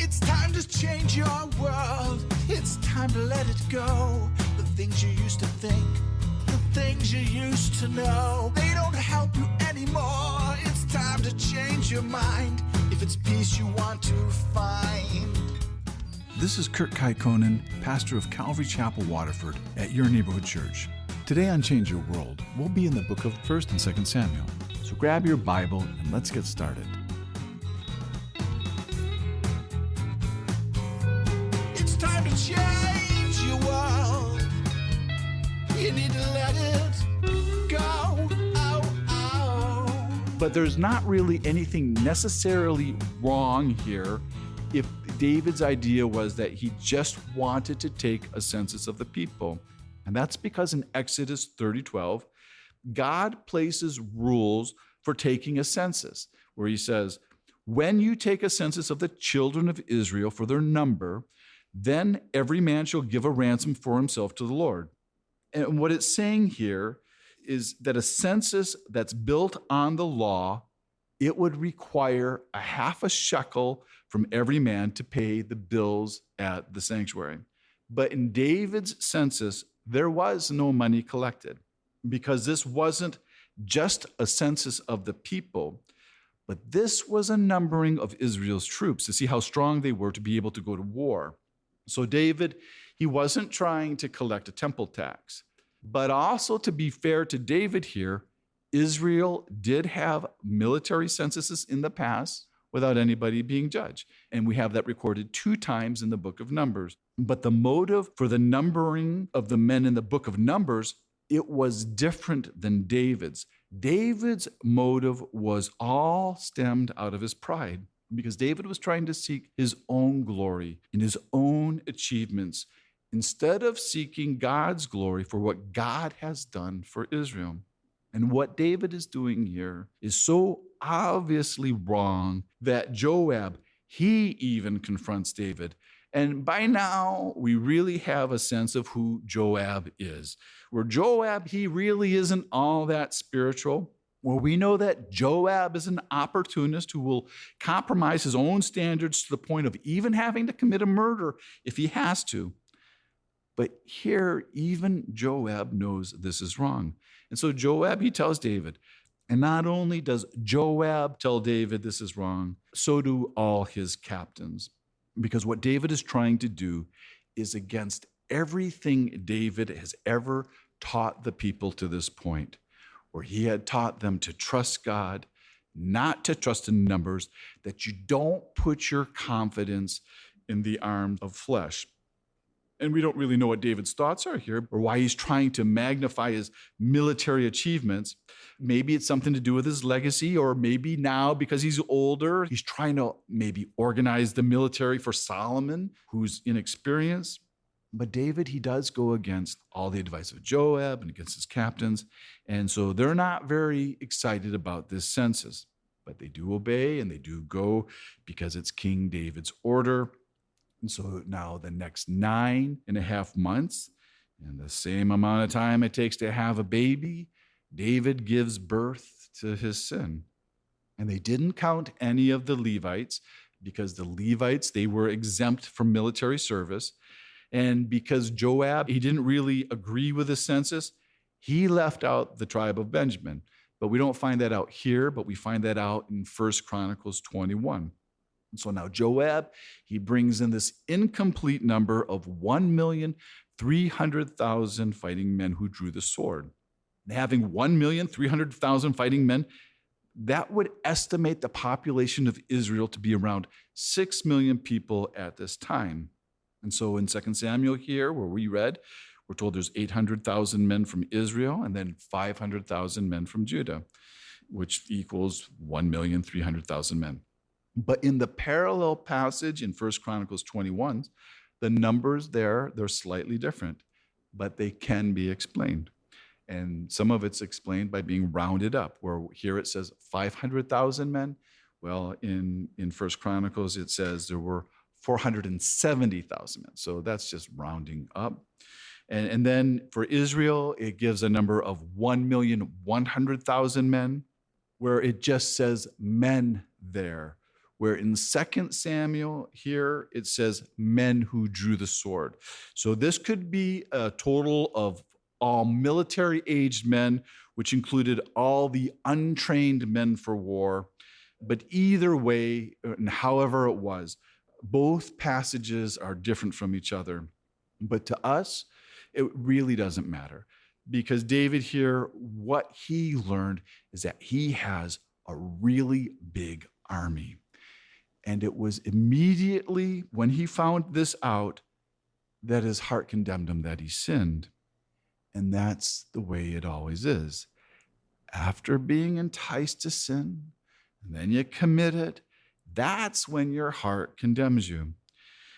It's time to change your world. It's time to let it go. The things you used to think, the things you used to know, they don't help you anymore. It's time to change your mind. If it's peace you want to find. This is Kurt Kaikonen, pastor of Calvary Chapel, Waterford, at your neighborhood church. Today on Change Your World, we'll be in the book of 1st and 2nd Samuel. So grab your Bible and let's get started. It's time to change your world. You need to let it go. Oh, oh. But there's not really anything necessarily wrong here if David's idea was that he just wanted to take a census of the people. And that's because in Exodus 30:12, God places rules for taking a census, where he says, when you take a census of the children of Israel for their number, then every man shall give a ransom for himself to the Lord. And what it's saying here is that a census that's built on the law, it would require a half a shekel from every man to pay the bills at the sanctuary. But in David's census, there was no money collected because this wasn't just a census of the people, but this was a numbering of Israel's troops to see how strong they were to be able to go to war. So David, he wasn't trying to collect a temple tax, but also to be fair to David here, Israel did have military censuses in the past without anybody being judged. And we have that recorded 2 times in the book of Numbers. But the motive for the numbering of the men in the book of Numbers, it was different than David's. David's motive was all stemmed out of his pride because David was trying to seek his own glory and his own achievements instead of seeking God's glory for what God has done for Israel. And what David is doing here is so obviously wrong that Joab, he even confronts David. And by now, we really have a sense of who Joab is. Where Joab, he really isn't all that spiritual. Where we know that Joab is an opportunist who will compromise his own standards to the point of even having to commit a murder if he has to. But here, even Joab knows this is wrong. And so Joab, he tells David, and not only does Joab tell David this is wrong, so do all his captains. Because what David is trying to do is against everything David has ever taught the people to this point, where he had taught them to trust God, not to trust in numbers, that you don't put your confidence in the arms of flesh. And we don't really know what David's thoughts are here or why he's trying to magnify his military achievements. Maybe it's something to do with his legacy, or maybe now because he's older, he's trying to maybe organize the military for Solomon, who's inexperienced. But David, he does go against all the advice of Joab and against his captains. And so they're not very excited about this census, but they do obey and they do go because it's King David's order. And so now the next 9.5 months, and the same amount of time it takes to have a baby, David gives birth to his son. And they didn't count any of the Levites because the Levites, they were exempt from military service. And because Joab, he didn't really agree with the census, he left out the tribe of Benjamin. But we don't find that out here, but we find that out in 1 Chronicles 21. And so now Joab, he brings in this incomplete number of 1,300,000 fighting men who drew the sword. And having 1,300,000 fighting men, that would estimate the population of Israel to be around 6 million people at this time. And so in 2 Samuel here, where we read, we're told there's 800,000 men from Israel and then 500,000 men from Judah, which equals 1,300,000 men. But in the parallel passage in 1 Chronicles 21, the numbers there, they're slightly different, but they can be explained. And some of it's explained by being rounded up, where here it says 500,000 men. Well, in 1 Chronicles, it says there were 470,000 men. So that's just rounding up. And then for Israel, it gives a number of 1,100,000 men, where it just says men there, where in 2 Samuel here it says men who drew the sword. So this could be a total of all military-aged men, which included all the untrained men for war. But either way, and however it was, both passages are different from each other. But to us, it really doesn't matter, because David here, what he learned is that he has a really big army. And it was immediately when he found this out that his heart condemned him, that he sinned. And that's the way it always is. After being enticed to sin, and then you commit it, that's when your heart condemns you.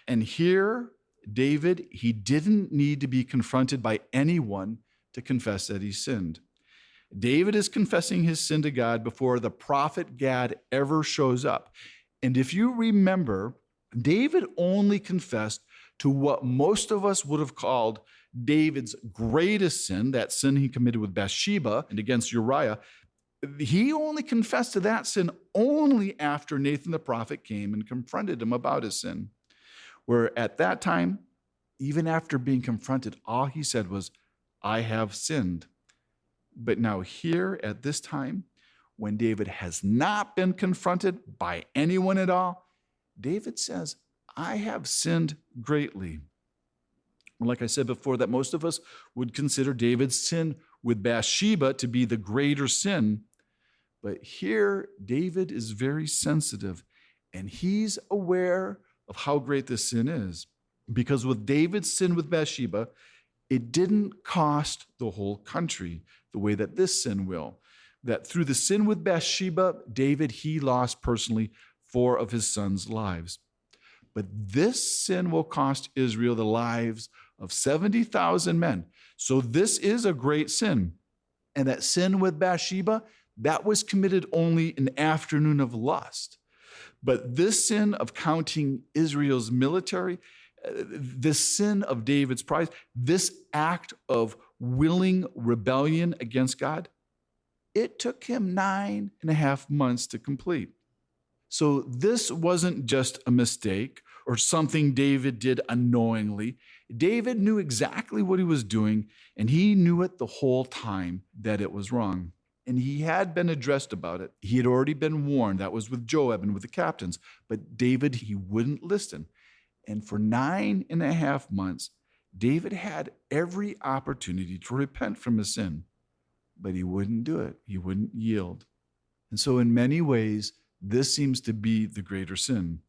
And here, David, he didn't need to be confronted by anyone to confess that he sinned. David is confessing his sin to God before the prophet Gad ever shows up. And if you remember, David only confessed to what most of us would have called David's greatest sin, that sin he committed with Bathsheba and against Uriah. He only confessed to that sin only after Nathan the prophet came and confronted him about his sin. Where at that time, even after being confronted, all he said was, I have sinned. But now here at this time, when David has not been confronted by anyone at all, David says, I have sinned greatly. Like I said before, that most of us would consider David's sin with Bathsheba to be the greater sin. But here, David is very sensitive, and he's aware of how great this sin is. Because with David's sin with Bathsheba, it didn't cost the whole country the way that this sin will. That through the sin with Bathsheba, David, he lost personally 4 of his sons' lives. But this sin will cost Israel the lives of 70,000 men. So this is a great sin. And that sin with Bathsheba, that was committed only an afternoon of lust. But this sin of counting Israel's military, this sin of David's pride, this act of willing rebellion against God, it took him 9.5 months to complete. So this wasn't just a mistake or something David did unknowingly. David knew exactly what he was doing, and he knew it the whole time that it was wrong. And he had been addressed about it. He had already been warned. That was with Joab and with the captains. But David, he wouldn't listen. And for 9.5 months, David had every opportunity to repent from his sin. But he wouldn't do it. He wouldn't yield. And so in many ways, this seems to be the greater sin.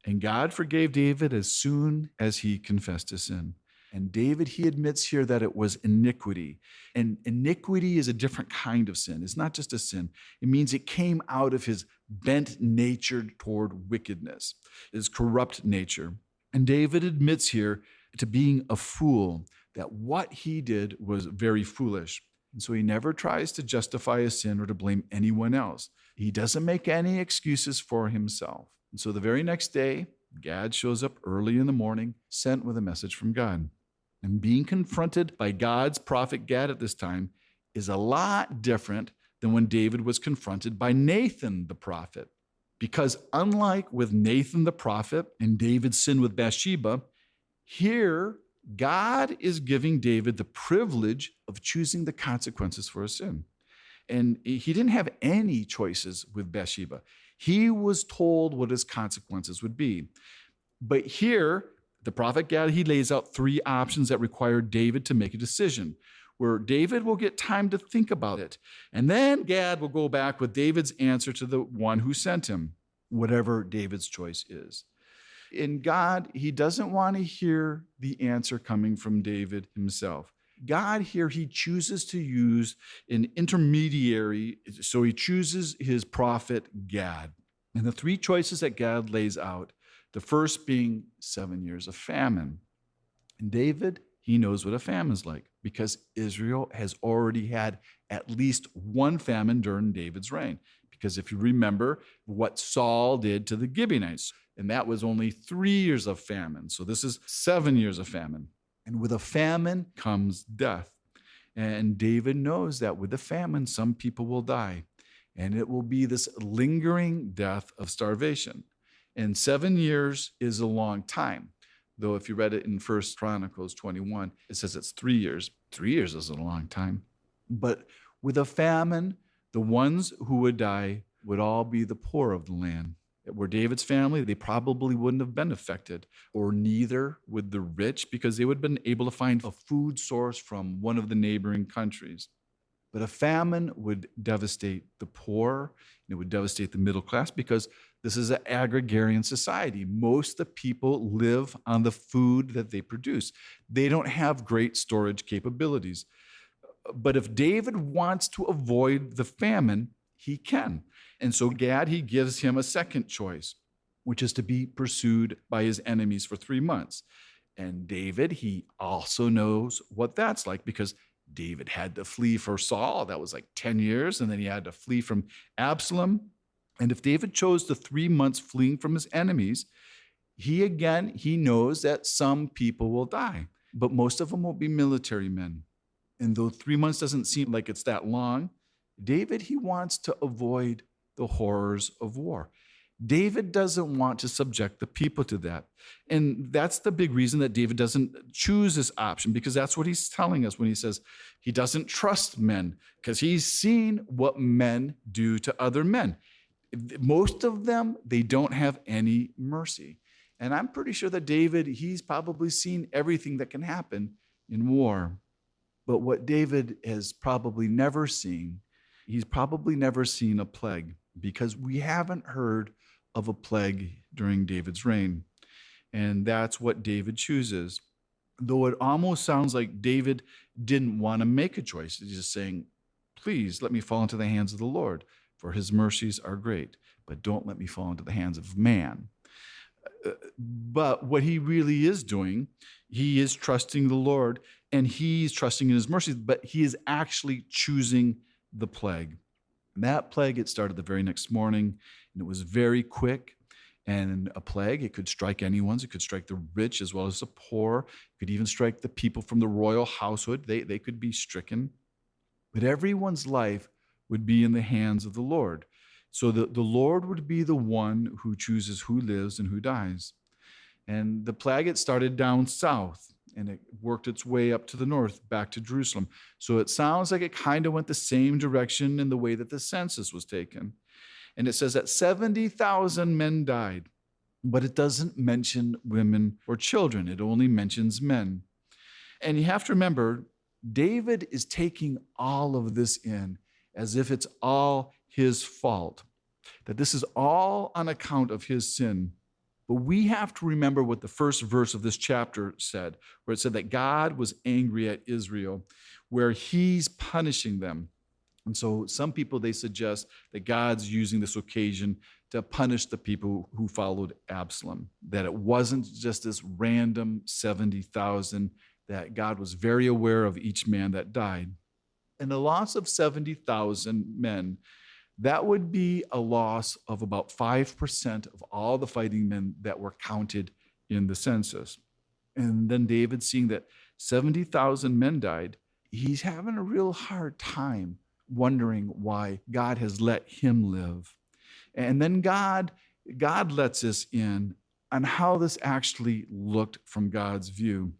And God forgave David as soon as he confessed his sin. And David, he admits here that it was iniquity. And iniquity is a different kind of sin. It's not just a sin. It means it came out of his bent nature toward wickedness, his corrupt nature. And David admits here to being a fool, that what he did was very foolish. And so he never tries to justify his sin or to blame anyone else. He doesn't make any excuses for himself. And so the very next day, Gad shows up early in the morning, sent with a message from God. And being confronted by God's prophet Gad at this time is a lot different than when David was confronted by Nathan the prophet. Because unlike with Nathan the prophet and David's sin with Bathsheba, here God is giving David the privilege of choosing the consequences for his sin. And he didn't have any choices with Bathsheba. He was told what his consequences would be. But here, the prophet Gad, he lays out 3 options that require David to make a decision, where David will get time to think about it. And then Gad will go back with David's answer to the one who sent him, whatever David's choice is. In God, he doesn't want to hear the answer coming from David himself. God here, he chooses to use an intermediary, so he chooses his prophet Gad. And the 3 choices that Gad lays out, the first being 7 years of famine. And David, he knows what a famine is like because Israel has already had at least one famine during David's reign. Because if you remember what Saul did to the Gibeonites, and that was only 3 years of famine. So this is 7 years of famine. And with a famine comes death. And David knows that with a famine, some people will die. And it will be this lingering death of starvation. And 7 years is a long time. Though if you read it in 1 Chronicles 21, it says it's 3 years. 3 years is a long time. But with a famine, the ones who would die would all be the poor of the land. Were David's family, they probably wouldn't have been affected, or neither would the rich, because they would have been able to find a food source from one of the neighboring countries. But a famine would devastate the poor, and it would devastate the middle class, because this is an agrarian society. Most of the people live on the food that they produce. They don't have great storage capabilities. But if David wants to avoid the famine, he can. And so Gad, he gives him a second choice, which is to be pursued by his enemies for 3 months. And David, he also knows what that's like, because David had to flee for Saul. That was like 10 years. And then he had to flee from Absalom. And if David chose the 3 months fleeing from his enemies, he knows that some people will die, but most of them will be military men. And though 3 months doesn't seem like it's that long, David, he wants to avoid the horrors of war. David doesn't want to subject the people to that. And that's the big reason that David doesn't choose this option, because that's what he's telling us when he says he doesn't trust men, because he's seen what men do to other men. Most of them, they don't have any mercy. And I'm pretty sure that David, he's probably seen everything that can happen in war. But what David has probably never seen, he's probably never seen a plague, because we haven't heard of a plague during David's reign. And that's what David chooses. Though it almost sounds like David didn't want to make a choice. He's just saying, please let me fall into the hands of the Lord, for his mercies are great, but don't let me fall into the hands of man. But what he really is doing, he is trusting the Lord, and he's trusting in his mercies, but he is actually choosing the plague. And that plague, it started the very next morning, and it was very quick. And a plague, it could strike anyone. It could strike the rich as well as the poor. It could even strike the people from the royal household. They could be stricken. But everyone's life would be in the hands of the Lord. So the Lord would be the one who chooses who lives and who dies. And the plague, it started down south, and it worked its way up to the north, back to Jerusalem. So it sounds like it kind of went the same direction in the way that the census was taken. And it says that 70,000 men died, but it doesn't mention women or children. It only mentions men. And you have to remember, David is taking all of this in as if it's all his fault, that this is all on account of his sin. But we have to remember what the first verse of this chapter said, where it said that God was angry at Israel, where he's punishing them. And so some people, they suggest that God's using this occasion to punish the people who followed Absalom, that it wasn't just this random 70,000, that God was very aware of each man that died. And the loss of 70,000 men, that would be a loss of about 5% of all the fighting men that were counted in the census. And then David, seeing that 70,000 men died, he's having a real hard time wondering why God has let him live. And then God lets us in on how this actually looked from God's view,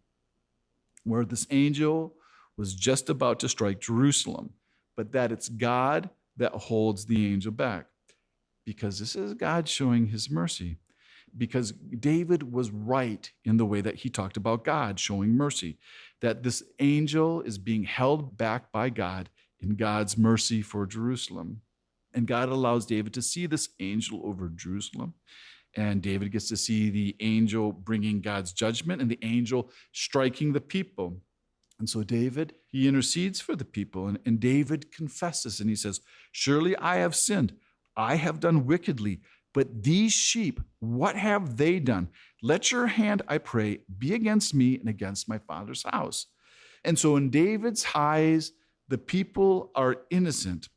where this angel was just about to strike Jerusalem, but that it's God that holds the angel back, because this is God showing his mercy, because David was right in the way that he talked about God showing mercy, that this angel is being held back by God in God's mercy for Jerusalem. And God allows David to see this angel over Jerusalem. And David gets to see the angel bringing God's judgment and the angel striking the people. And so David, he intercedes for the people. And David confesses, and he says, surely I have sinned. I have done wickedly. But these sheep, what have they done? Let your hand, I pray, be against me and against my father's house. And so in David's eyes, the people are innocent,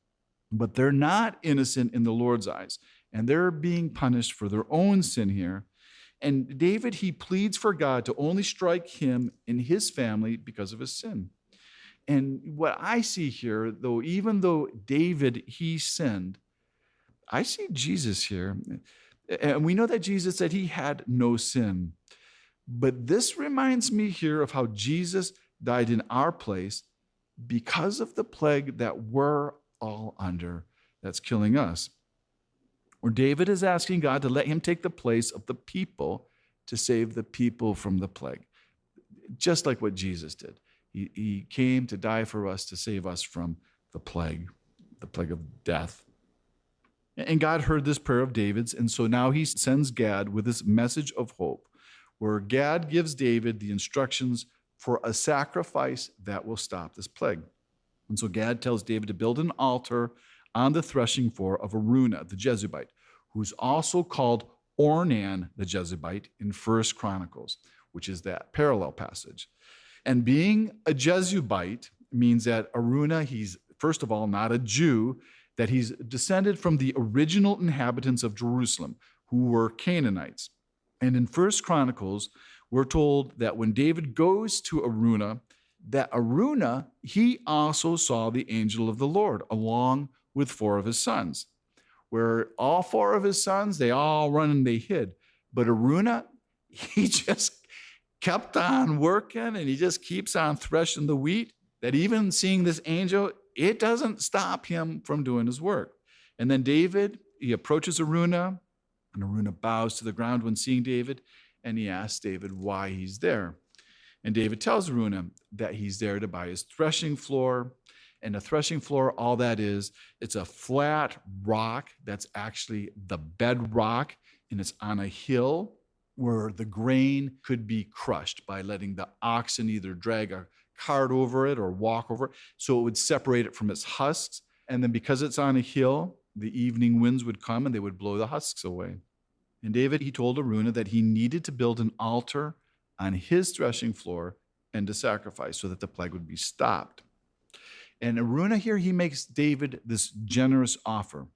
but they're not innocent in the Lord's eyes. And they're being punished for their own sin here. And David, he pleads for God to only strike him and his family because of his sin. And what I see here, though, even though David, he sinned, I see Jesus here. And we know that Jesus said he had no sin. But this reminds me here of how Jesus died in our place because of the plague that we're all under that's killing us. Where David is asking God to let him take the place of the people to save the people from the plague, just like what Jesus did. He came to die for us to save us from the plague of death. And God heard this prayer of David's, and so now he sends Gad with this message of hope, where Gad gives David the instructions for a sacrifice that will stop this plague. And so Gad tells David to build an altar on the threshing floor of Araunah, the Jebusite, who's also called Ornan, the Jebusite, in 1 Chronicles, which is that parallel passage. And being a Jebusite means that Araunah, he's, first of all, not a Jew, that he's descended from the original inhabitants of Jerusalem, who were Canaanites. And in 1 Chronicles, we're told that when David goes to Araunah, that Araunah, he also saw the angel of the Lord along with 4 of his sons, where all 4 of his sons, they all run and they hid. But Araunah, he just kept on working and he just keeps on threshing the wheat, that even seeing this angel, it doesn't stop him from doing his work. And then David, he approaches Araunah, and Araunah bows to the ground when seeing David, and he asks David why he's there. And David tells Araunah that he's there to buy his threshing floor. And a threshing floor, all that is, it's a flat rock that's actually the bedrock, and it's on a hill where the grain could be crushed by letting the oxen either drag a cart over it or walk over it. So it would separate it from its husks. And then because it's on a hill, the evening winds would come and they would blow the husks away. And David, he told Araunah that he needed to build an altar on his threshing floor and to sacrifice so that the plague would be stopped. And Araunah here, he makes David this generous offer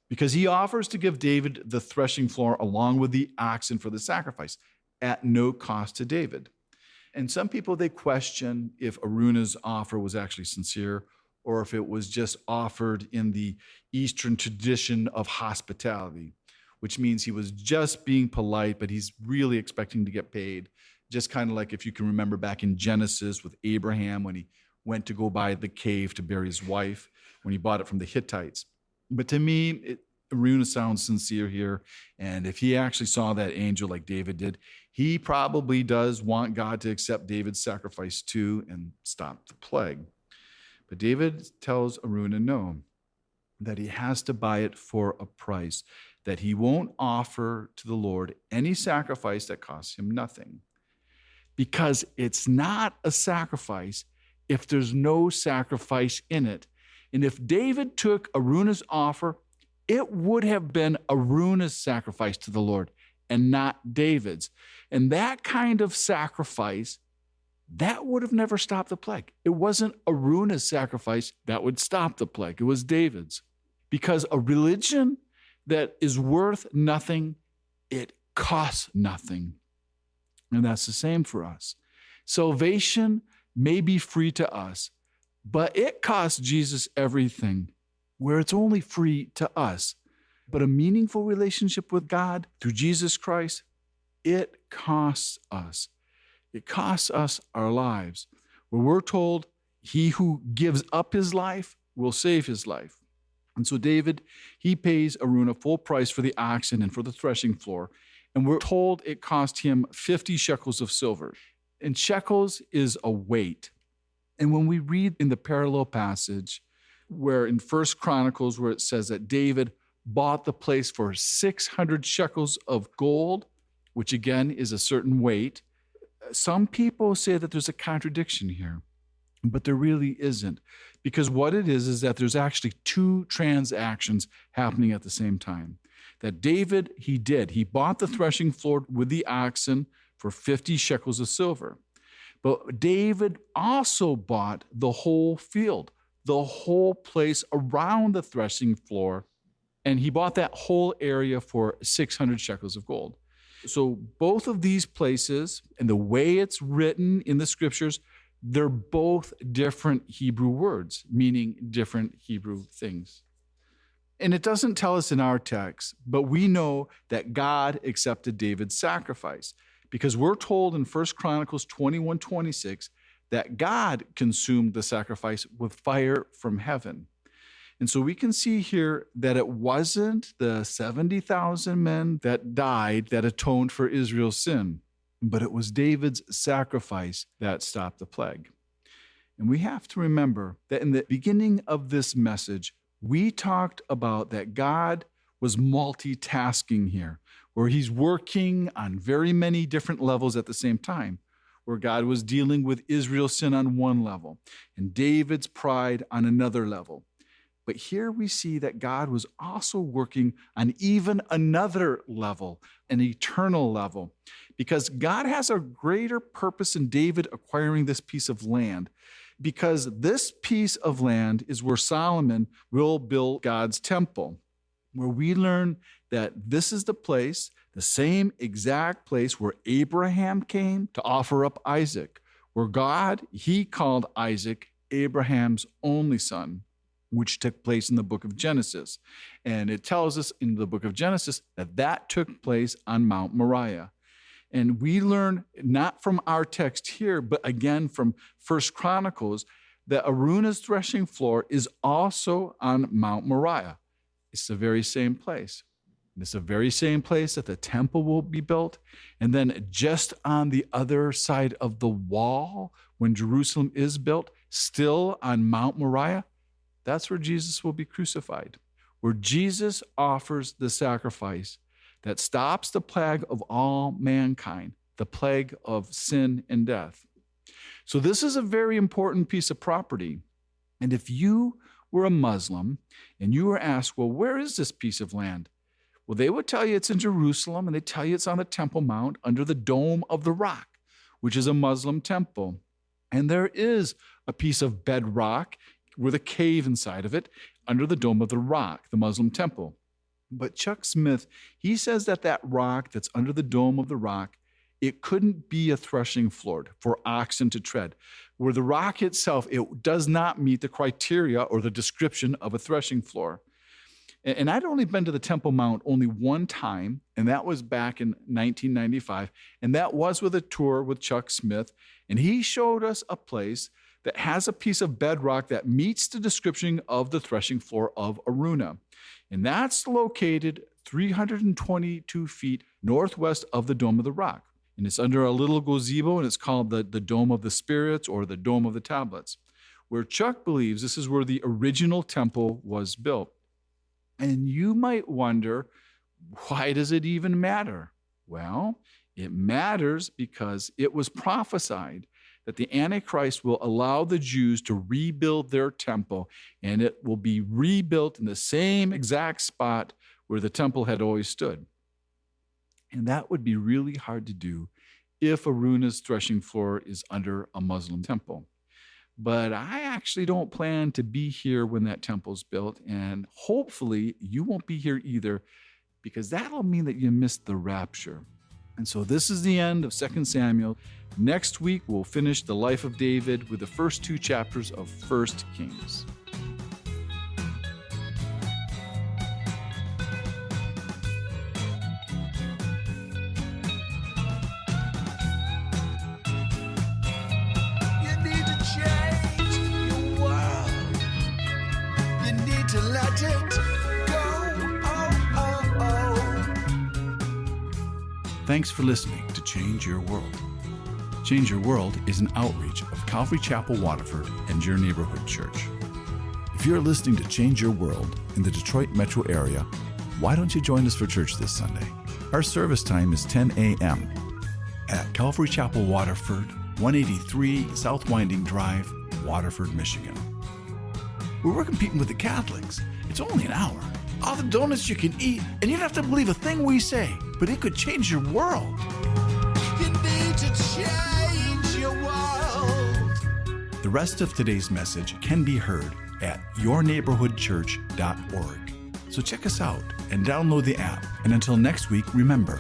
because he offers to give David the threshing floor along with the oxen for the sacrifice at no cost to David. And some people, they question if Araunah's offer was actually sincere or if it was just offered in the Eastern tradition of hospitality, which means he was just being polite, but he's really expecting to get paid. Just kind of like if you can remember back in Genesis with Abraham when he went to go buy the cave to bury his wife, when he bought it from the Hittites. But to me, Araunah sounds sincere here. And if he actually saw that angel like David did, he probably does want God to accept David's sacrifice too and stop the plague. But David tells Araunah no, that he has to buy it for a price, that he won't offer to the Lord any sacrifice that costs him nothing. Because it's not a sacrifice if there's no sacrifice in it. And if David took Araunah's offer, it would have been Araunah's sacrifice to the Lord and not David's. And that kind of sacrifice, that would have never stopped the plague. It wasn't Araunah's sacrifice that would stop the plague. It was David's. Because a religion that is worth nothing, it costs nothing. And that's the same for us. Salvation may be free to us, but it costs Jesus everything, where it's only free to us. But a meaningful relationship with God through Jesus Christ, it costs us. It costs us our lives, where we're told he who gives up his life will save his life. And so David, he pays Araunah full price for the oxen and for the threshing floor. And we're told it cost him 50 shekels of silver. And shekels is a weight. And when we read in the parallel passage, where in 1 Chronicles, where it says that David bought the place for 600 shekels of gold, which again is a certain weight, some people say that there's a contradiction here, but there really isn't. Because what it is that there's actually 2 transactions happening at the same time. That David, he bought the threshing floor with the oxen for 50 shekels of silver. But David also bought the whole field, the whole place around the threshing floor, and he bought that whole area for 600 shekels of gold. So both of these places, and the way it's written in the scriptures, they're both different Hebrew words, meaning different Hebrew things. And it doesn't tell us in our text, but we know that God accepted David's sacrifice because we're told in 1 Chronicles 21:26 that God consumed the sacrifice with fire from heaven. And so we can see here that it wasn't the 70,000 men that died that atoned for Israel's sin, but it was David's sacrifice that stopped the plague. And we have to remember that in the beginning of this message, we talked about that God was multitasking here, where he's working on very many different levels at the same time, where God was dealing with Israel's sin on one level and David's pride on another level. But here we see that God was also working on even another level, an eternal level, because God has a greater purpose in David acquiring this piece of land, because this piece of land is where Solomon will build God's temple, where we learn that this is the place, the same exact place where Abraham came to offer up Isaac, where God, he called Isaac Abraham's only son, which took place in the book of Genesis. And it tells us in the book of Genesis that that took place on Mount Moriah. And we learn not from our text here, but again from 1 Chronicles, that Araunah's threshing floor is also on Mount Moriah. It's the very same place. It's the very same place that the temple will be built. And then just on the other side of the wall, when Jerusalem is built, still on Mount Moriah, that's where Jesus will be crucified, where Jesus offers the sacrifice that stops the plague of all mankind, the plague of sin and death. So this is a very important piece of property. And if you were a Muslim and you were asked, well, where is this piece of land? Well, they would tell you it's in Jerusalem, and they tell you it's on the Temple Mount under the Dome of the Rock, which is a Muslim temple. And there is a piece of bedrock with a cave inside of it under the Dome of the Rock, the Muslim temple. But Chuck Smith, he says that that rock that's under the Dome of the Rock, it couldn't be a threshing floor for oxen to tread, where the rock itself, it does not meet the criteria or the description of a threshing floor. And I'd only been to the Temple Mount only one time, and that was back in 1995, and that was with a tour with Chuck Smith, and he showed us a place that has a piece of bedrock that meets the description of the threshing floor of Araunah. And that's located 322 feet northwest of the Dome of the Rock. And it's under a little gazebo, and it's called the Dome of the Spirits or the Dome of the Tablets, where Chuck believes this is where the original temple was built. And you might wonder, why does it even matter? Well, it matters because it was prophesied that the Antichrist will allow the Jews to rebuild their temple, and it will be rebuilt in the same exact spot where the temple had always stood. And that would be really hard to do if Araunah's threshing floor is under a Muslim temple. But I actually don't plan to be here when that temple's built, and hopefully you won't be here either, because that'll mean that you missed the rapture. And so this is the end of 2 Samuel. Next week, we'll finish the life of David with the first 2 chapters of 1 Kings. You need to change your world. You need to let it go. Oh, oh, oh. Thanks for listening to Change Your World. Change Your World is an outreach of Calvary Chapel, Waterford, and your neighborhood church. If you're listening to Change Your World in the Detroit metro area, why don't you join us for church this Sunday? Our service time is 10 a.m. at Calvary Chapel, Waterford, 183 South Winding Drive, Waterford, Michigan. We're competing with the Catholics. It's only an hour. All the donuts you can eat, and you don't have to believe a thing we say, but it could change your world. You need to change your world. The rest of today's message can be heard at yourneighborhoodchurch.org. So check us out and download the app. And until next week, remember,